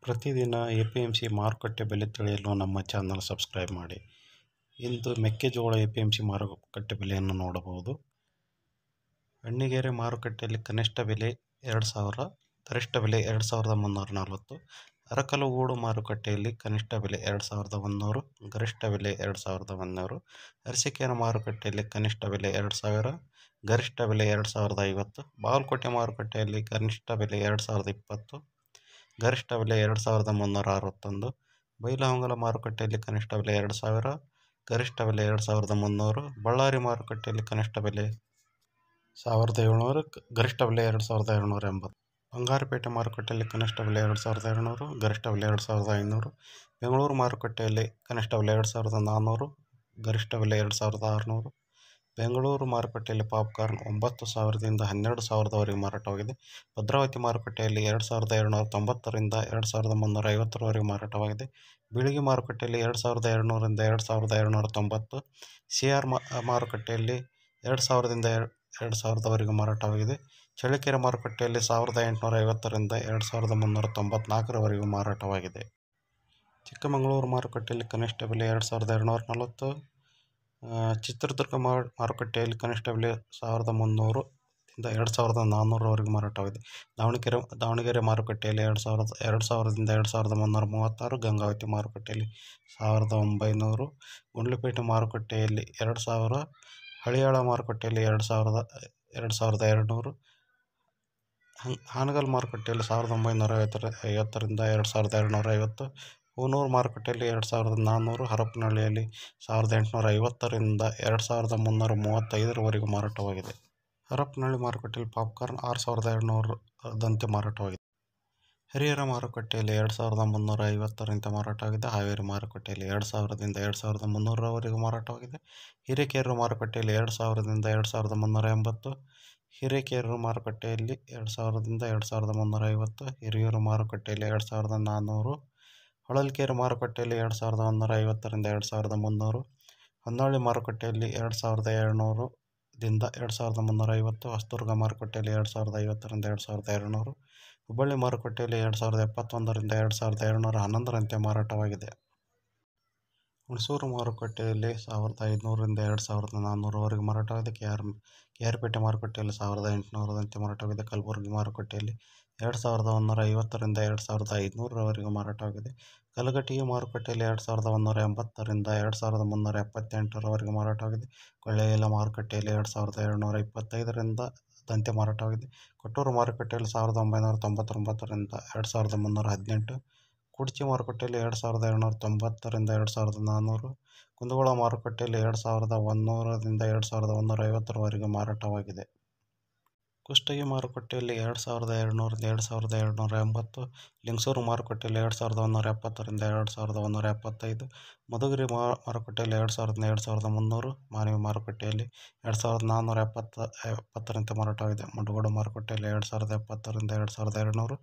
ಪ್ರತಿದಿನ ಎ.ಪಿ.ಎಂ.ಸಿ ಮಾರುಕಟ್ಟೆ ಬೆಲೆ ತಿಳಿಯಲು ನಮ್ಮ ಚಾನಲ್ ಸಬ್ಸ್ಕ್ರೈಬ್ ಮಾಡಿ. ಇಂದು ಮೆಕ್ಕೆಜೋಳ ಎ.ಪಿ.ಎಂ.ಸಿ ಮಾರುಕಟ್ಟೆ ಬೆಲೆಯನ್ನು ನೋಡಬಹುದು. ಅಣ್ಣಿಗೇರಿ ಮಾರುಕಟ್ಟೆಯಲ್ಲಿ ಕನಿಷ್ಠ ಬೆಲೆ 2,000, ಗರಿಷ್ಠ ಬೆಲೆ 2,340. ಅರಕಲಗೂಡು ಮಾರುಕಟ್ಟೆಯಲ್ಲಿ ಕನಿಷ್ಠ ಬೆಲೆ 2,100, ಗರಿಷ್ಠ ಬೆಲೆ 2,100. ಅರಸೀಕೆರೆ ಮಾರುಕಟ್ಟೆಯಲ್ಲಿ ಕನಿಷ್ಠ ಬೆಲೆ 2,000, ಗರಿಷ್ಠ ಬೆಲೆ 2,050. ಬಾಗಲಕೋಟೆ ಮಾರುಕಟ್ಟೆಯಲ್ಲಿ ಕನಿಷ್ಠ ಬೆಲೆ 2,020, ಗರಿಷ್ಠ ಬೆಲೆ 2,361. ಬೈಲಹೊಂಗಲ ಮಾರುಕಟ್ಟೆಯಲ್ಲಿ ಕನಿಷ್ಠ ಬೆಲೆ 2,000, ಗರಿಷ್ಠ ಬೆಲೆ 2,300. ಬಳ್ಳಾರಿ ಮಾರುಕಟ್ಟೆಯಲ್ಲಿ ಕನಿಷ್ಠ ಬೆಲೆ 1,700, ಗರಿಷ್ಠ ಬೆಲೆ 2,280. ಬಂಗಾರಪೇಟೆ ಮಾರುಕಟ್ಟೆಯಲ್ಲಿ ಕನಿಷ್ಠ ಬೆಲೆ 2,200, ಗರಿಷ್ಠ ಬೆಲೆ 2,500. ಬೆಂಗಳೂರು ಮಾರುಕಟ್ಟೆಯಲ್ಲಿ ಕನಿಷ್ಠ ಬೆಲೆ 2,400, ಗರಿಷ್ಠ ಬೆಲೆ 2,600. ಬೆಂಗಳೂರು ಮಾರುಕಟ್ಟೆಯಲ್ಲಿ ಪಾಪ್ಕಾರ್ನ್ 9,000ದಿಂದ 12,000ವರೆಗೆ ಮಾರಾಟವಾಗಿದೆ. ಭದ್ರಾವತಿ ಮಾರುಕಟ್ಟೆಯಲ್ಲಿ 2,290ರಿಂದ 2,350ರವರೆಗೆ ಮಾರಾಟವಾಗಿದೆ. ಬೀಳಗಿ ಮಾರುಕಟ್ಟೆಯಲ್ಲಿ 2,200ರಿಂದ 2,290. ಸಿ.ಆರ್. ಮಾರುಕಟ್ಟೆಯಲ್ಲಿ 2,000ದಿಂದ 2,000ವರೆಗೆ ಮಾರಾಟವಾಗಿದೆ. ಚಳ್ಳಕೆರೆ ಮಾರುಕಟ್ಟೆಯಲ್ಲಿ 1,850ರಿಂದ 2,394ರವರೆಗೆ ಮಾರಾಟವಾಗಿದೆ. ಚಿಕ್ಕಮಗಳೂರು ಮಾರುಕಟ್ಟೆಯಲ್ಲಿ ಕನಿಷ್ಠ ಬೆಲೆ 2,240. ಚಿತ್ರದುರ್ಗ ಮಾರುಕಟ್ಟೆಯಲ್ಲಿ ಕನಿಷ್ಠ ಬೆಲೆ 1,300ದಿಂದ 2,400ರವರೆಗೆ ಮಾರಾಟವಾಗಿದೆ. ದಾವಣಗೆರೆ ಮಾರುಕಟ್ಟೆಯಲ್ಲಿ 2,000ದಿಂದ 2,336. ಗಂಗಾವತಿ ಮಾರುಕಟ್ಟೆಯಲ್ಲಿ 1,900. ಗುಂಡ್ಲುಪೇಟೆ ಮಾರುಕಟ್ಟೆಯಲ್ಲಿ 2,000. ಹಳಿಯಾಳ ಮಾರುಕಟ್ಟೆಯಲ್ಲಿ 2,200. ಹಾನಗಲ್ ಮಾರುಕಟ್ಟೆಯಲ್ಲಿ 1,950ರಿಂದ 2,250. ಹೂನೂರು ಮಾರುಕಟ್ಟೆಯಲ್ಲಿ 2,400. ಹರಪನಹಳ್ಳಿಯಲ್ಲಿ 1,850ರಿಂದ 2,335ರವರೆಗೆ ಮಾರಾಟವಾಗಿದೆ. ಹರಪನಹಳ್ಳಿ ಮಾರುಕಟ್ಟೆಯಲ್ಲಿ ಪಾಪ್ಕಾರ್ನ್ 6,200ದಂತೆ ಮಾರಾಟವಾಗಿದೆ. ಹರಿಹರ ಮಾರುಕಟ್ಟೆಯಲ್ಲಿ 2,350ರಂತೆ ಮಾರಾಟವಾಗಿದೆ. ಹಾವೇರಿ ಮಾರುಕಟ್ಟೆಯಲ್ಲಿ 2,000ದಿಂದ 2,300ರವರೆಗೆ ಮಾರಾಟವಾಗಿದೆ. ಹಿರೇಕೆರೂರು ಮಾರುಕಟ್ಟೆಯಲ್ಲಿ 2,000ದಿಂದ 2,380. ಹಿರೇಕೆರೂರು ಮಾರುಕಟ್ಟೆಯಲ್ಲಿ 2,000ದಿಂದ 2,350. ಹಿರಿಯೂರು ಮಾರುಕಟ್ಟೆಯಲ್ಲಿ 2,400. ಹೊಳಲ್ಕೆರೆ ಮಾರುಕಟ್ಟೆಯಲ್ಲಿ 2,150ರಿಂದ 2,300. ಹೊನ್ನಾಳಿ ಮಾರುಕಟ್ಟೆಯಲ್ಲಿ 2,200ದಿಂದ 2,350. ಹೊಸದುರ್ಗ ಮಾರುಕಟ್ಟೆಯಲ್ಲಿ 2,050ರಿಂದ 2,200. ಹುಬ್ಬಳ್ಳಿ ಮಾರುಕಟ್ಟೆಯಲ್ಲಿ 2,071ರಿಂದ 2,211ರಂತೆ ಮಾರಾಟವಾಗಿದೆ. ಹುಣಸೂರು ಮಾರುಕಟ್ಟೆಯಲ್ಲಿ 1,500ರಿಂದ 2,400ರವರೆಗೆ ಮಾರಾಟವಾಗಿದೆ. ಕೆ.ಆರ್. ಪೇಟೆ ಮಾರುಕಟ್ಟೆಯಲ್ಲಿ 1,800ದಂತೆ ಮಾರಾಟವಾಗಿದೆ. ಕಲಬುರಗಿ ಮಾರುಕಟ್ಟೆಯಲ್ಲಿ 2,150ರಿಂದ 2,500ರವರೆಗೆ ಮಾರಾಟವಾಗಿದೆ. ಕಲಘಟಗಿ ಮಾರುಕಟ್ಟೆಯಲ್ಲಿ 2,180ರಿಂದ 2,378ರವರೆಗೆ ಮಾರಾಟವಾಗಿದೆ. ಕೊಳ್ಳೇಗಾಲ ಮಾರುಕಟ್ಟೆಯಲ್ಲಿ 2,225ದಂತೆ ಮಾರಾಟವಾಗಿದೆ. ಕೊಟ್ಟೂರು ಮಾರುಕಟ್ಟೆಯಲ್ಲಿ 1,999ರಿಂದ 2,318. ಕುಡ್ಚಿ ಮಾರುಕಟ್ಟೆಯಲ್ಲಿ 2,290ರಿಂದ 2,400. ಕುಂದಗೋಳ ಮಾರುಕಟ್ಟೆಯಲ್ಲಿ 2,100ರಿಂದ 2,150ರವರೆಗೆ ಮಾರಾಟವಾಗಿದೆ. ಕುಷ್ಟಗಿ ಮಾರುಕಟ್ಟೆಯಲ್ಲಿ 2,200ರಿಂದ 2,280. ಲಿಂಗಸೂರು ಮಾರುಕಟ್ಟೆಯಲ್ಲಿ 2,170ರಿಂದ 2,175. ಮಧುಗಿರಿ ಮಾರುಕಟ್ಟೆಯಲ್ಲಿ 2,000ರಿಂದ 2,300. ಮಾನ್ವಿ ಮಾರುಕಟ್ಟೆಯಲ್ಲಿ 2,470ರಂತೆ ಮಾರಾಟವಾಗಿದೆ. ಮುಂಡಗೋಡ ಮಾರುಕಟ್ಟೆಯಲ್ಲಿ 2,070ರಿಂದ 2,200.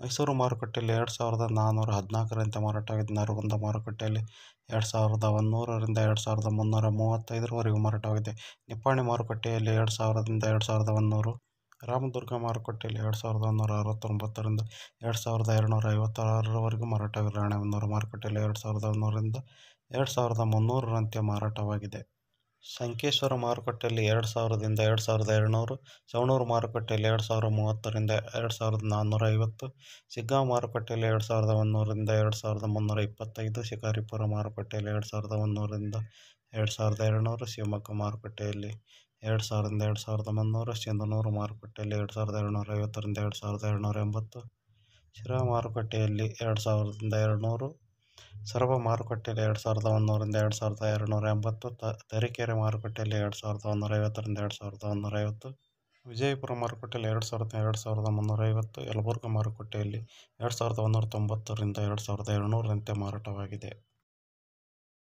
ಮೈಸೂರು ಮಾರುಕಟ್ಟೆಯಲ್ಲಿ 2,414ರಂತೆ ಮಾರಾಟವಾಗಿದೆ. ನರಗುಂದ ಮಾರುಕಟ್ಟೆಯಲ್ಲಿ 2,100ರಿಂದ 2,335ರವರೆಗೆ ಮಾರಾಟವಾಗಿದೆ. ನಿಪ್ಪಾಣಿ ಮಾರುಕಟ್ಟೆಯಲ್ಲಿ 2,000ರಿಂದ 2,100. ರಾಮದುರ್ಗ ಮಾರುಕಟ್ಟೆಯಲ್ಲಿ 2,169ರಿಂದ 2,256ರವರೆಗೆ ಮಾರಾಟವಾಗಿದೆ. ರಾಣೆಬೆನ್ನೂರು ಮಾರುಕಟ್ಟೆಯಲ್ಲಿ 2,100ರಿಂದ 2,300ರಂತೆ ಮಾರಾಟವಾಗಿದೆ. ಸಂಕೇಶ್ವರ ಮಾರುಕಟ್ಟೆಯಲ್ಲಿ 2,000ದಿಂದ 2,200. ಸವಣೂರು ಮಾರುಕಟ್ಟೆಯಲ್ಲಿ 2,030ರಿಂದ 2,450. ಶಿಗ್ಗಾಂವ ಮಾರುಕಟ್ಟೆಯಲ್ಲಿ 2,100ರಿಂದ 2,325. ಶಿಕಾರಿಪುರ ಮಾರುಕಟ್ಟೆಯಲ್ಲಿ 2,100ರಿಂದ 2,200. ಶಿವಮೊಗ್ಗ ಮಾರುಕಟ್ಟೆಯಲ್ಲಿ 2,000ರಿಂದ 2,300. ಸಿಂಧನೂರು ಮಾರುಕಟ್ಟೆಯಲ್ಲಿ 2,250ರಿಂದ 2,280. ಶಿರಾ ಮಾರುಕಟ್ಟೆಯಲ್ಲಿ 2,000ರಿಂದ 200. ಸೊರಬ ಮಾರುಕಟ್ಟೆಯಲ್ಲಿ 2,100ರಿಂದ 2,280. ತರೀಕೆರೆ ಮಾರುಕಟ್ಟೆಯಲ್ಲಿ 2,150ರಿಂದ 2,150. ವಿಜಯಪುರ ಮಾರುಕಟ್ಟೆಯಲ್ಲಿ 2,000ರಿಂದ 2,350. ಯಲಬುರ್ಗಾ ಮಾರುಕಟ್ಟೆಯಲ್ಲಿ 2,190ರಿಂದ 2,200ರಂತೆ ಮಾರಾಟವಾಗಿದೆ.